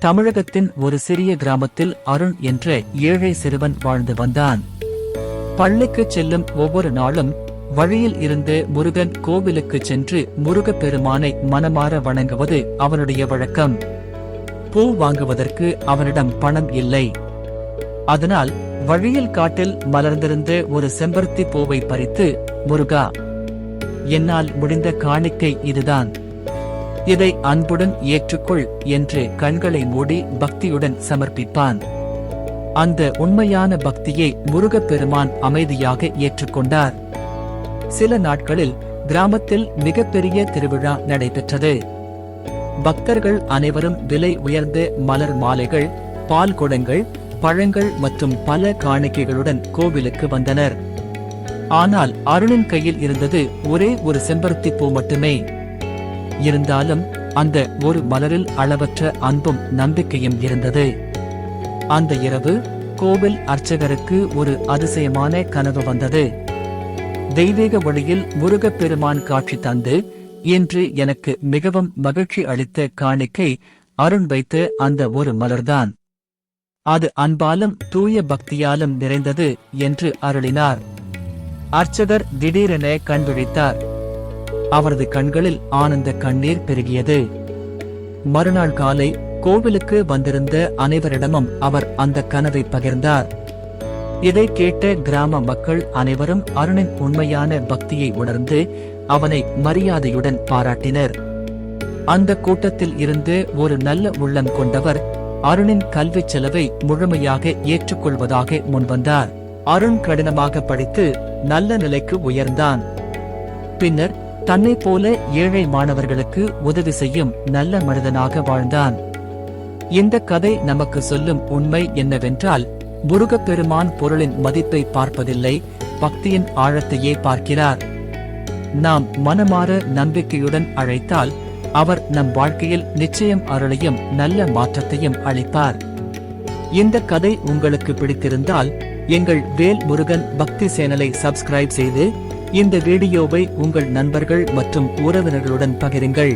தமிழகத்தின் ஒரு சிறிய கிராமத்தில் அருண் என்ற ஏழை சிறுவன் வாழ்ந்து வந்தான். பள்ளிக்கு செல்லும் ஒவ்வொரு நாளும் வழியில் இருந்து முருகன் கோவிலுக்கு சென்று முருகப்பெருமானை மனமாற வணங்குவது அவனுடைய வழக்கம். பூ வாங்குவதற்கு அவனிடம் பணம் இல்லை. அதனால் வழியில் காட்டில் மலர்ந்திருந்த ஒரு செம்பருத்தி பூவை பறித்து, முருகா, என்னால் முடிந்த காணிக்கை இதுதான், இதை அன்புடன் ஏற்றுக்கொள் என்று கண்களை மூடி பக்தியுடன் சமர்ப்பிப்பான். அந்த உண்மையான பக்தியை முருகப்பெருமான் அமைதியாக ஏற்றுக்கொண்டார். சில நாட்களில் கிராமத்தில் மிகப்பெரிய திருவிழா நடைபெற்றது. பக்தர்கள் அனைவரும் விலை உயர்ந்த மலர் மாலைகள், பால் குடங்கள், பழங்கள் மற்றும் பல காணிக்கைகளுடன் கோவிலுக்கு வந்தனர். ஆனால் அருணின் கையில் இருந்தது ஒரே ஒரு செம்பருத்தி பூ மட்டுமே. இருந்தாலும் அந்த ஒரு மலரில் அளவற்ற அன்பும் நம்பிக்கையும் இருந்தது. அந்த இரவு கோவில் அர்ச்சகருக்கு ஒரு அதிசயமான கனவு வந்தது. தெய்வீக வழியில் முருகப்பெருமான் காட்சி தந்து, இன்று எனக்கு மிகவும் மகிழ்ச்சி அளித்த காணிக்கை அருண் வைத்த அந்த ஒரு மலர்தான். அது அன்பாலும் தூய பக்தியாலும் நிறைந்தது என்று அருளினார். அர்ச்சகர் திடீரென கண்விழித்தார். அவரது கண்களில் ஆனந்த கண்ணீர் பெருகியது. மறுநாள் காலை கோவிலுக்கு வந்திருந்த அனைவரிடமும் அவர் அந்த கனவை பகிர்ந்தார். இதை கேட்ட கிராம மக்கள் அனைவரும் அருணின் உண்மையான பக்தியை உணர்ந்து அவனை மரியாதையுடன் பாராட்டினர். அந்த கூட்டத்தில் இருந்து ஒரு நல்ல உள்ளம் கொண்டவர் அருணின் கல்விச் செலவை முழுமையாக ஏற்றுக்கொள்வதாக முன்வந்தார். அருண் கடினமாக படித்து நல்ல நிலைக்கு உயர்ந்தான். பின்னர் தன்னை போல ஏழை மாணவர்களுக்கு உதவி செய்யும் நல்ல மனிதனாக வாழ்ந்தான். இந்த கதை நமக்கு சொல்லும் உண்மை என்னவென்றால், முருகப்பெருமான் பொருளின் மதிப்பை பார்ப்பதில்லை, பக்தியின் ஆழத்தையே பார்க்கிறார். நாம் மனமாற நம்பிக்கையுடன் அழைத்தால் அவர் நம் வாழ்க்கையில் நிச்சயம் அருளையும் நல்ல மாற்றத்தையும் அளிப்பார். இந்த கதை உங்களுக்கு பிடித்திருந்தால் எங்கள் வேல் முருகன் பக்தி சேனலை சப்ஸ்கிரைப் செய்து இந்த வீடியோவை உங்கள் நண்பர்கள் மற்றும் உறவினர்களுடன் பகிருங்கள்.